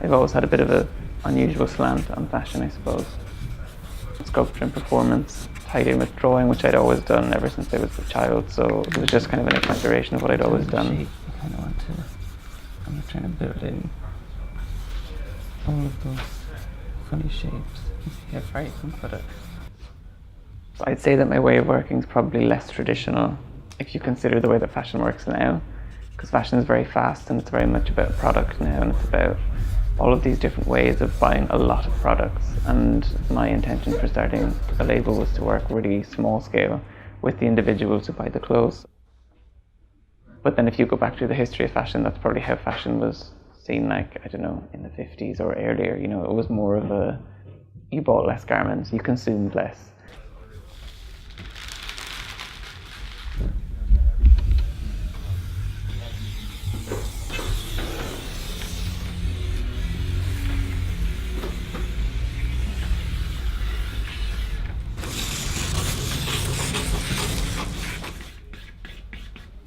I've always had a bit of an unusual slant on fashion, I suppose. Sculpture and performance tied in with drawing, which I'd always done ever since I was a child, so it was just kind of an exaggeration of what I'd always done. You kind of want to, I'm trying to build in all of those funny shapes. Yeah, right, you can put it. I'd say that my way of working is probably less traditional if you consider the way that fashion works now, because fashion is very fast and it's very much about product now, and it's about all of these different ways of buying a lot of products. And my intention for starting a label was to work really small scale with the individuals who buy the clothes. But then if you go back to the history of fashion, that's probably how fashion was seen, like, I don't know, in the 50s or earlier. You know, it was more of a, you bought less garments, you consumed less.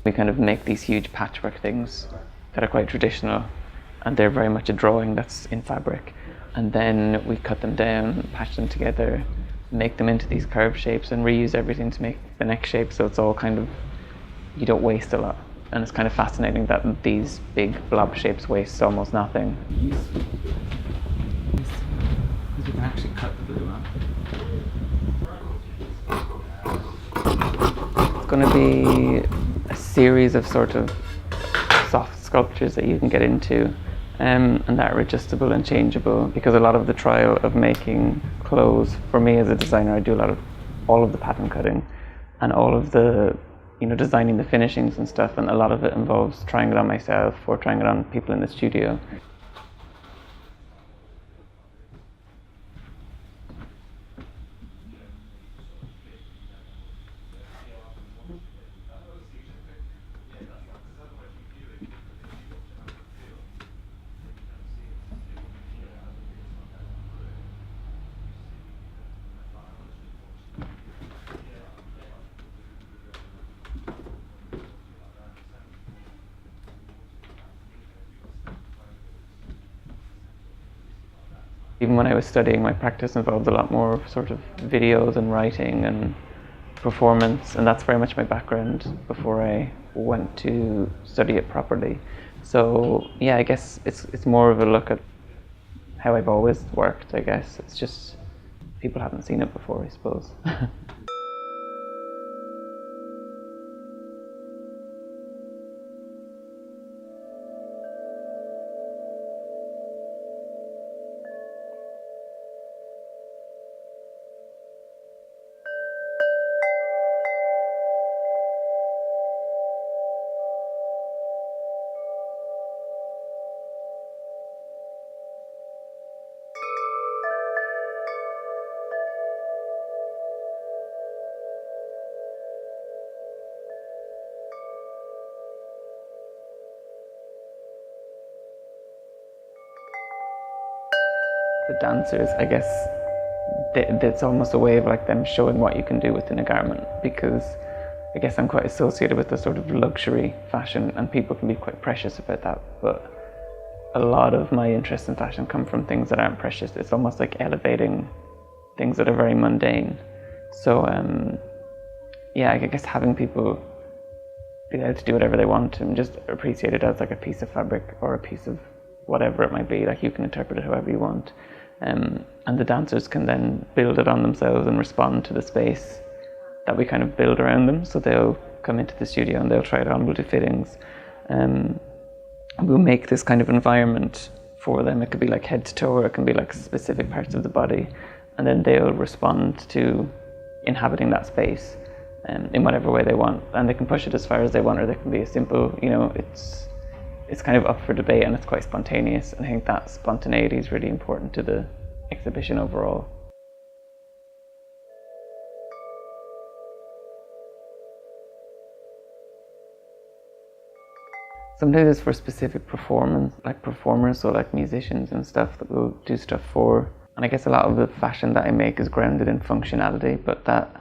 We kind of make these huge patchwork things that are quite traditional, and they're very much a drawing that's in fabric. And then we cut them down, patch them together, make them into these curved shapes, and reuse everything to make the next shape. So it's all kind of, you don't waste a lot. And it's kind of fascinating that these big blob shapes waste almost nothing. You can actually cut the blue on. It's going to be a series of sort of soft sculptures that you can get into, and that are adjustable and changeable, because a lot of the trial of making clothes, for me as a designer, I do all of the pattern cutting and all of the, you know, designing the finishings and stuff, and a lot of it involves trying it on myself or trying it on people in the studio. Even when I was studying, my practice involved a lot more sort of videos and writing and performance, and that's very much my background before I went to study it properly. So yeah, I guess it's more of a look at how I've always worked, I guess. It's just people haven't seen it before, I suppose. The dancers, I guess, it's almost a way of like them showing what you can do within a garment, because I guess I'm quite associated with the sort of luxury fashion, and people can be quite precious about that, but a lot of my interest in fashion come from things that aren't precious. It's almost like elevating things that are very mundane. So yeah, I guess having people be able to do whatever they want and just appreciate it as like a piece of fabric or a piece of whatever it might be, like you can interpret it however you want. And the dancers can then build it on themselves and respond to the space that we kind of build around them. So they'll come into the studio and they'll try it on, we'll do fittings. We'll make this kind of environment for them. It could be like head to toe, or it can be like specific parts of the body. And then they'll respond to inhabiting that space in whatever way they want. And they can push it as far as they want, or they can be a simple, you know, it's kind of up for debate, and it's quite spontaneous. And I think that spontaneity is really important to the exhibition overall. Sometimes it's for specific performance, like performers, so like musicians and stuff that we'll do stuff for. And I guess a lot of the fashion that I make is grounded in functionality, but that